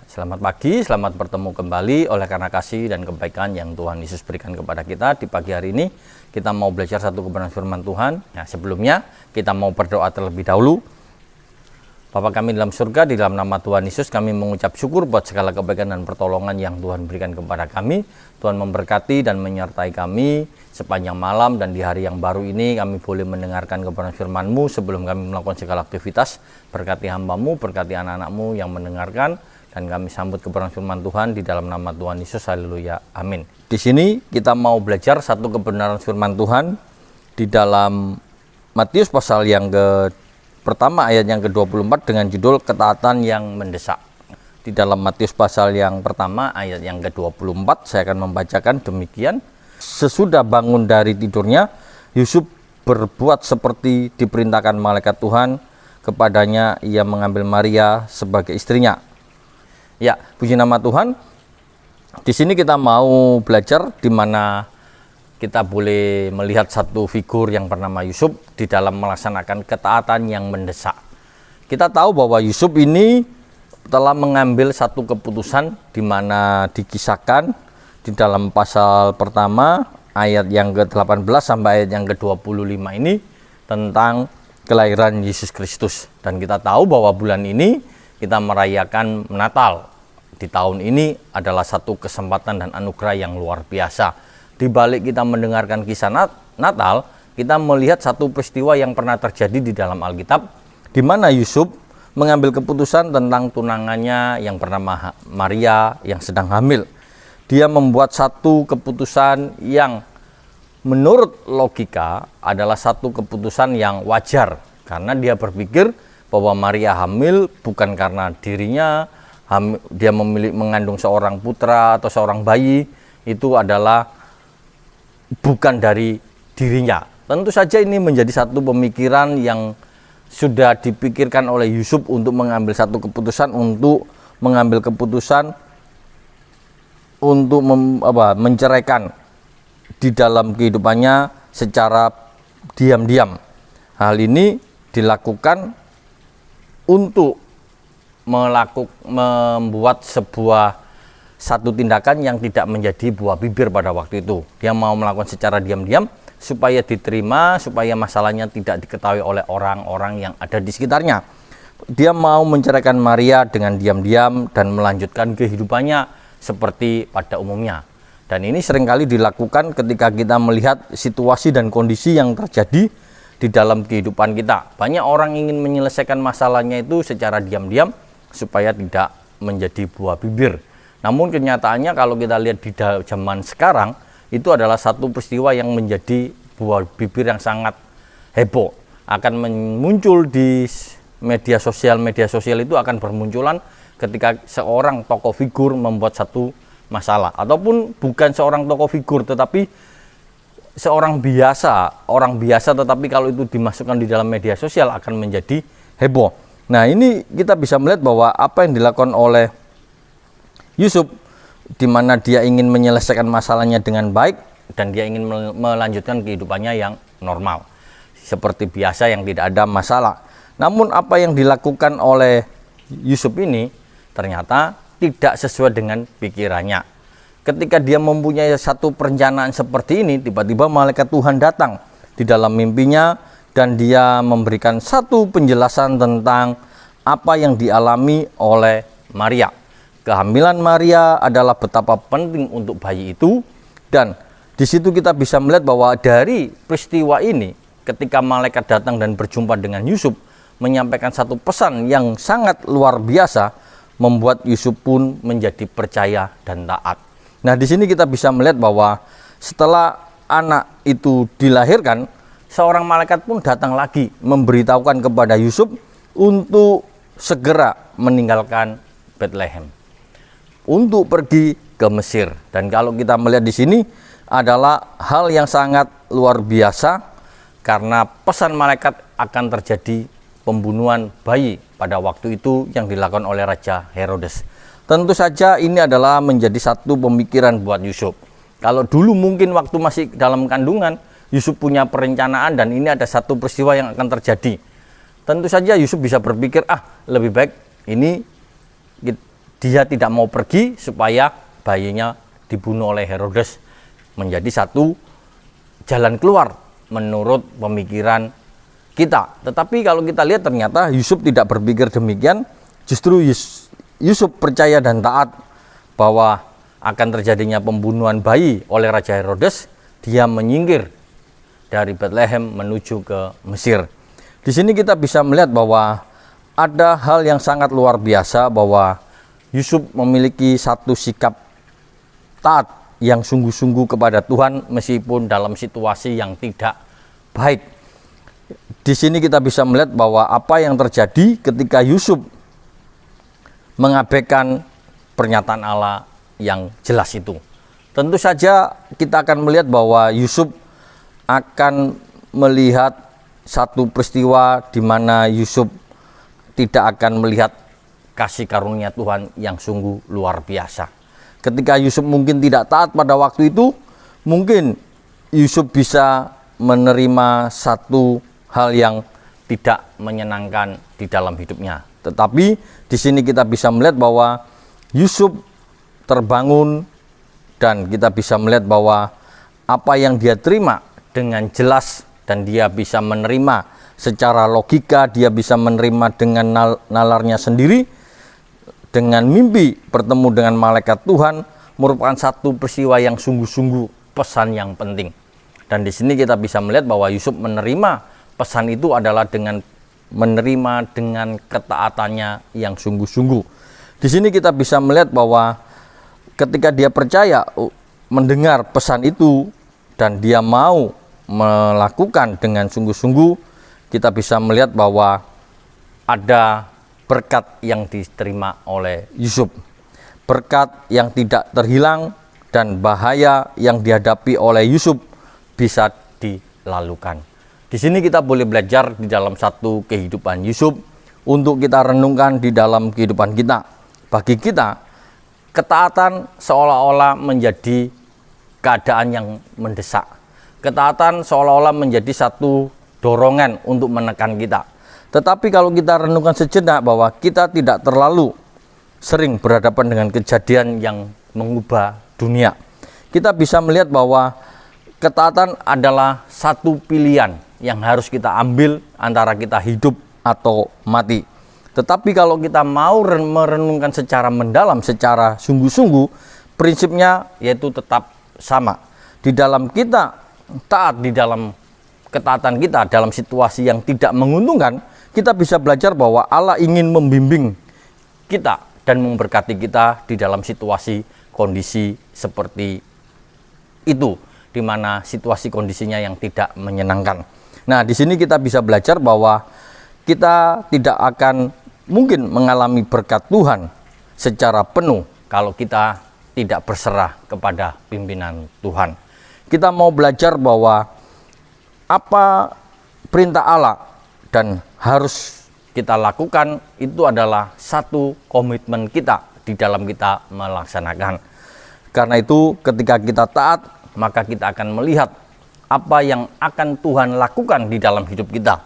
Selamat pagi, selamat bertemu kembali oleh karena kasih dan kebaikan yang Tuhan Yesus berikan kepada kita. Di pagi hari ini kita mau belajar satu kebenaran firman Tuhan. Nah, sebelumnya kita mau berdoa terlebih dahulu. Bapa kami dalam surga, di dalam nama Tuhan Yesus kami mengucap syukur buat segala kebaikan dan pertolongan yang Tuhan berikan kepada kami. Tuhan memberkati dan menyertai kami sepanjang malam, dan di hari yang baru ini kami boleh mendengarkan kebenaran firman-Mu sebelum kami melakukan segala aktivitas. Berkati hamba-Mu, berkati anak-anak-Mu yang mendengarkan, dan kami sambut kebenaran firman Tuhan di dalam nama Tuhan Yesus. Haleluya, amin. Di sini kita mau belajar satu kebenaran firman Tuhan di dalam Matius pasal yang pertama ayat yang ke-24 dengan judul ketaatan yang mendesak. Di dalam Matius pasal yang pertama ayat yang ke-24 saya akan membacakan demikian. Sesudah bangun dari tidurnya, Yusuf berbuat seperti diperintahkan malaikat Tuhan kepadanya. Ia mengambil Maria sebagai istrinya. Ya, puji nama Tuhan. Di sini kita mau belajar di mana kita boleh melihat satu figur yang bernama Yusuf di dalam melaksanakan ketaatan yang mendesak. Kita tahu bahwa Yusuf ini telah mengambil satu keputusan di mana dikisahkan di dalam pasal pertama ayat yang ke-18 sampai ayat yang ke-25 ini tentang kelahiran Yesus Kristus. Dan kita tahu bahwa bulan ini kita merayakan Natal. Di tahun ini adalah satu kesempatan dan anugerah yang luar biasa. Di balik kita mendengarkan kisah Natal, kita melihat satu peristiwa yang pernah terjadi di dalam Alkitab, di mana Yusuf mengambil keputusan tentang tunangannya yang bernama Maria yang sedang hamil. Dia membuat satu keputusan yang menurut logika adalah satu keputusan yang wajar, karena dia berpikir bahwa Maria hamil bukan karena dirinya, dia mengandung seorang putra atau seorang bayi, itu adalah bukan dari dirinya. Tentu saja ini menjadi satu pemikiran yang sudah dipikirkan oleh Yusuf untuk mengambil satu keputusan, untuk menceraikan di dalam kehidupannya secara diam-diam. Hal ini dilakukan untuk membuat satu tindakan yang tidak menjadi buah bibir pada waktu itu. Dia mau melakukan secara diam-diam supaya diterima, supaya masalahnya tidak diketahui oleh orang-orang yang ada di sekitarnya. Dia mau menceraikan Maria dengan diam-diam dan melanjutkan kehidupannya seperti pada umumnya. Dan ini seringkali dilakukan ketika kita melihat situasi dan kondisi yang terjadi di dalam kehidupan kita. Banyak orang ingin menyelesaikan masalahnya itu secara diam-diam supaya tidak menjadi buah bibir. Namun kenyataannya kalau kita lihat di zaman sekarang, itu adalah satu peristiwa yang menjadi buah bibir yang sangat heboh. Akan muncul di media sosial itu akan bermunculan ketika seorang tokoh figur membuat satu masalah. Ataupun bukan seorang tokoh figur, tetapi seorang orang biasa, tetapi kalau itu dimasukkan di dalam media sosial akan menjadi heboh. Nah, ini kita bisa melihat bahwa apa yang dilakukan oleh Yusuf, di mana dia ingin menyelesaikan masalahnya dengan baik dan dia ingin melanjutkan kehidupannya yang normal seperti biasa yang tidak ada masalah. Namun apa yang dilakukan oleh Yusuf ini ternyata tidak sesuai dengan pikirannya. Ketika dia mempunyai satu perencanaan seperti ini, tiba-tiba malaikat Tuhan datang di dalam mimpinya dan dia memberikan satu penjelasan tentang apa yang dialami oleh Maria. Kehamilan Maria adalah betapa penting untuk bayi itu, dan di situ kita bisa melihat bahwa dari peristiwa ini ketika malaikat datang dan berjumpa dengan Yusuf menyampaikan satu pesan yang sangat luar biasa, membuat Yusuf pun menjadi percaya dan taat. Nah, di sini kita bisa melihat bahwa setelah anak itu dilahirkan, seorang malaikat pun datang lagi memberitahukan kepada Yusuf untuk segera meninggalkan Bethlehem untuk pergi ke Mesir. Dan kalau kita melihat di sini adalah hal yang sangat luar biasa, karena pesan malaikat akan terjadi pembunuhan bayi pada waktu itu yang dilakukan oleh Raja Herodes. Tentu saja ini adalah menjadi satu pemikiran buat Yusuf. Kalau dulu mungkin waktu masih dalam kandungan, Yusuf punya perencanaan dan ini ada satu peristiwa yang akan terjadi. Tentu saja Yusuf bisa berpikir, lebih baik ini dia tidak mau pergi supaya bayinya dibunuh oleh Herodes. Menjadi satu jalan keluar menurut pemikiran kita. Tetapi kalau kita lihat ternyata Yusuf tidak berpikir demikian. Justru Yusuf percaya dan taat bahwa akan terjadinya pembunuhan bayi oleh Raja Herodes. Dia menyingkir dari Bethlehem menuju ke Mesir. Di sini kita bisa melihat bahwa ada hal yang sangat luar biasa, bahwa Yusuf memiliki satu sikap taat yang sungguh-sungguh kepada Tuhan meskipun dalam situasi yang tidak baik. Di sini kita bisa melihat bahwa apa yang terjadi ketika Yusuf mengabaikan pernyataan Allah yang jelas itu. Tentu saja kita akan melihat bahwa Yusuf akan melihat satu peristiwa di mana Yusuf tidak akan melihat kasih karunia Tuhan yang sungguh luar biasa. Ketika Yusuf mungkin tidak taat pada waktu itu, mungkin Yusuf bisa menerima satu hal yang tidak menyenangkan di dalam hidupnya. Tetapi di sini kita bisa melihat bahwa Yusuf terbangun dan kita bisa melihat bahwa apa yang dia terima dengan jelas dan dia bisa menerima secara logika, dia bisa menerima dengan nalarnya sendiri. Dengan mimpi bertemu dengan malaikat Tuhan merupakan satu peristiwa yang sungguh-sungguh pesan yang penting. Dan di sini kita bisa melihat bahwa Yusuf menerima pesan itu adalah dengan menerima dengan ketaatannya yang sungguh-sungguh. Di sini kita bisa melihat bahwa ketika dia percaya mendengar pesan itu dan dia mau melakukan dengan sungguh-sungguh, kita bisa melihat bahwa ada berkat yang diterima oleh Yusuf. Berkat yang tidak terhilang dan bahaya yang dihadapi oleh Yusuf bisa dilalukan. Di sini kita boleh belajar di dalam satu kehidupan Yusuf untuk kita renungkan di dalam kehidupan kita. Bagi kita, ketaatan seolah-olah menjadi keadaan yang mendesak. Ketaatan seolah-olah menjadi satu dorongan untuk menekan kita. Tetapi kalau kita renungkan sejenak bahwa kita tidak terlalu sering berhadapan dengan kejadian yang mengubah dunia, kita bisa melihat bahwa ketaatan adalah satu pilihan yang harus kita ambil antara kita hidup atau mati. Tetapi kalau kita mau merenungkan secara mendalam, secara sungguh-sungguh, prinsipnya yaitu tetap sama. Di dalam kita taat, di dalam ketaatan kita dalam situasi yang tidak menguntungkan, kita bisa belajar bahwa Allah ingin membimbing kita dan memberkati kita di dalam situasi kondisi seperti itu, di mana situasi kondisinya yang tidak menyenangkan. Nah, di sini kita bisa belajar bahwa kita tidak akan mungkin mengalami berkat Tuhan secara penuh kalau kita tidak berserah kepada pimpinan Tuhan. Kita mau belajar bahwa apa perintah Allah dan harus kita lakukan itu adalah satu komitmen kita di dalam kita melaksanakan. Karena itu ketika kita taat, maka kita akan melihat apa yang akan Tuhan lakukan di dalam hidup kita.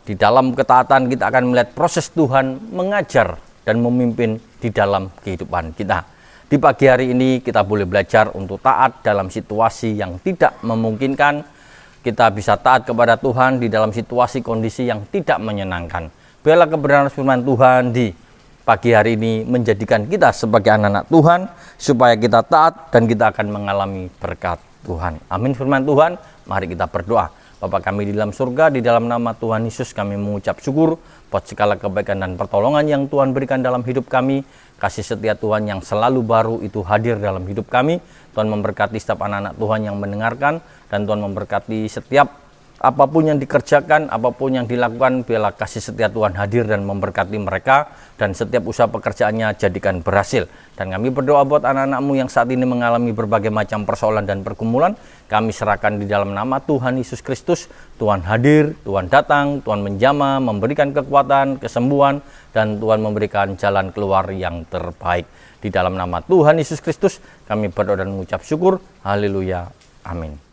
Di dalam ketaatan kita akan melihat proses Tuhan mengajar dan memimpin di dalam kehidupan kita. Di pagi hari ini kita boleh belajar untuk taat dalam situasi yang tidak memungkinkan. Kita bisa taat kepada Tuhan di dalam situasi kondisi yang tidak menyenangkan. Biarlah kebenaran firman Tuhan di pagi hari ini menjadikan kita sebagai anak-anak Tuhan, supaya kita taat dan kita akan mengalami berkat Tuhan. Amin firman Tuhan. Mari kita berdoa. Bapa kami di dalam surga, di dalam nama Tuhan Yesus kami mengucap syukur buat segala kebaikan dan pertolongan yang Tuhan berikan dalam hidup kami. Kasih setia Tuhan yang selalu baru itu hadir dalam hidup kami. Tuhan memberkati setiap anak-anak Tuhan yang mendengarkan, dan Tuhan memberkati setiap apapun yang dikerjakan, apapun yang dilakukan, biarlah kasih setia Tuhan hadir dan memberkati mereka, dan setiap usaha pekerjaannya jadikan berhasil. Dan kami berdoa buat anak-anak-Mu yang saat ini mengalami berbagai macam persoalan dan pergumulan, kami serahkan di dalam nama Tuhan Yesus Kristus. Tuhan hadir, Tuhan datang, Tuhan menjamah, memberikan kekuatan, kesembuhan, dan Tuhan memberikan jalan keluar yang terbaik. Di dalam nama Tuhan Yesus Kristus kami berdoa dan mengucap syukur. Haleluya. Amin.